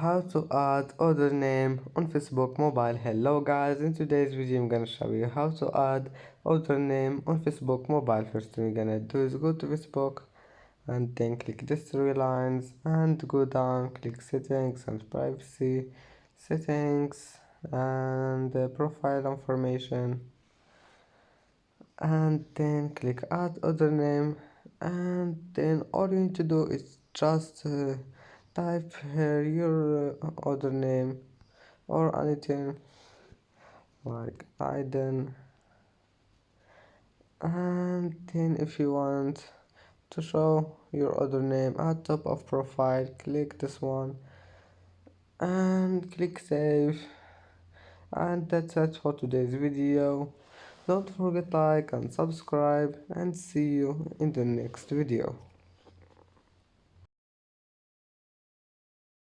How to add other name on Facebook mobile. Hello guys, in today's video I'm gonna show you how to add other name on Facebook mobile. First thing you're gonna do is go to Facebook and then click these three lines and go down, click settings and privacy, settings and profile information, and then click add other name, and then all you need to do is just type here your other name or anything like Aiden, and then if you want to show your other name at top of profile, click this one and click save. And that's it for today's video. Don't forget like and subscribe, and see you in the next video.